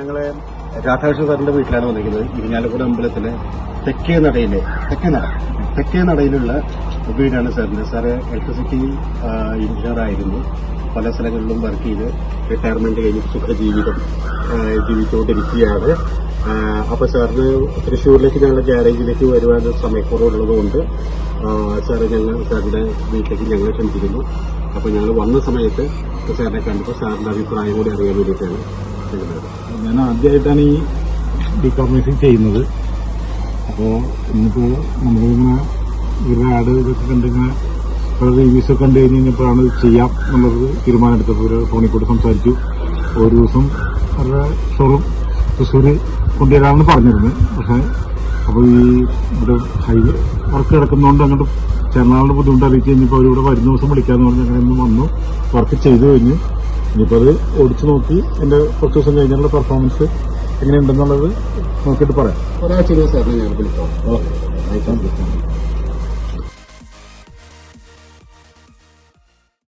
ഞങ്ങള് രാധാകൃഷ്ണൻ സാറിന്റെ വീട്ടിലാണ് വന്നിരിക്കുന്നത്. ഇരിങ്ങാലക്കുട അമ്പലത്തിലെ തെക്കേ നടയിലുള്ള വീടാണ് സാറിന്റെ. സാറ് ഇലക്ട്രിസിറ്റി എഞ്ചിനീയർ ആയിരുന്നു. പല സ്ഥലങ്ങളിലും വർക്ക് ചെയ്ത് റിട്ടയർമെന്റ് കഴിഞ്ഞ് സുഖജീവിതം ജീവിച്ചുകൊണ്ടിരിക്കുകയാണ്. അപ്പൊ സാറിന് തൃശ്ശൂരിലേക്ക് ഞങ്ങളുടെ ഗ്യാരേജിലേക്ക് വരുവാൻ സമയക്കുറവുള്ളതുകൊണ്ട് സാറിന്റെ വീട്ടിലേക്ക് ഞങ്ങളെ ക്ഷണിച്ചിരുന്നു. അപ്പൊ ഞങ്ങൾ വന്ന സമയത്ത് സാറിനെ കണ്ടപ്പോൾ സാറിന്റെ അഭിപ്രായം കൂടി അറിയാൻ വേണ്ടിയിട്ടാണ് ഞാൻ ആദ്യമായിട്ടാണ് ഈ ഡീകാർബണൈസിങ് ചെയ്യുന്നത്. അപ്പോൾ ഇന്നിപ്പോൾ നമ്മളിങ്ങനെ ഇവരുടെ ആഡ് ഇതൊക്കെ കണ്ടിങ്ങനെ റിവ്യൂസൊക്കെ കണ്ടു കഴിഞ്ഞപ്പോഴാണ് ഇത് ചെയ്യാം എന്നുള്ളത് തീരുമാനമെടുത്തപ്പോൾ ഒരു ഫോണിൽ കൂടെ സംസാരിച്ചു. ഒരു ദിവസം അവരുടെ ഷോറൂം തൃശ്ശൂർ കൊണ്ടുവരാമെന്ന് പറഞ്ഞിരുന്നു. പക്ഷേ അപ്പോൾ ഈ ഇവിടെ ഹൈവേ വർക്ക് കിടക്കുന്നതുകൊണ്ട് അങ്ങോട്ട് ചെറുനാളിന് ബുദ്ധിമുട്ട് അറിയിച്ച് കഴിഞ്ഞപ്പോൾ അവരിവിടെ വരുന്ന ദിവസം വിളിക്കാമെന്ന് പറഞ്ഞ് അങ്ങനെ ഇന്ന് വന്നു. വർക്ക് ചെയ്തു കഴിഞ്ഞ് ഇനിയിപ്പോൾ അത് ഓടിച്ചു നോക്കി എൻ്റെ കുറച്ച് ദിവസം കഴിഞ്ഞുള്ള പെർഫോമൻസ് എങ്ങനെയുണ്ടെന്നുള്ളത് നോക്കിയിട്ട് പറയാം. ഒരാഴ്ച സാറിനെ ഞങ്ങൾ വിളിക്കാം. ഓക്കെ.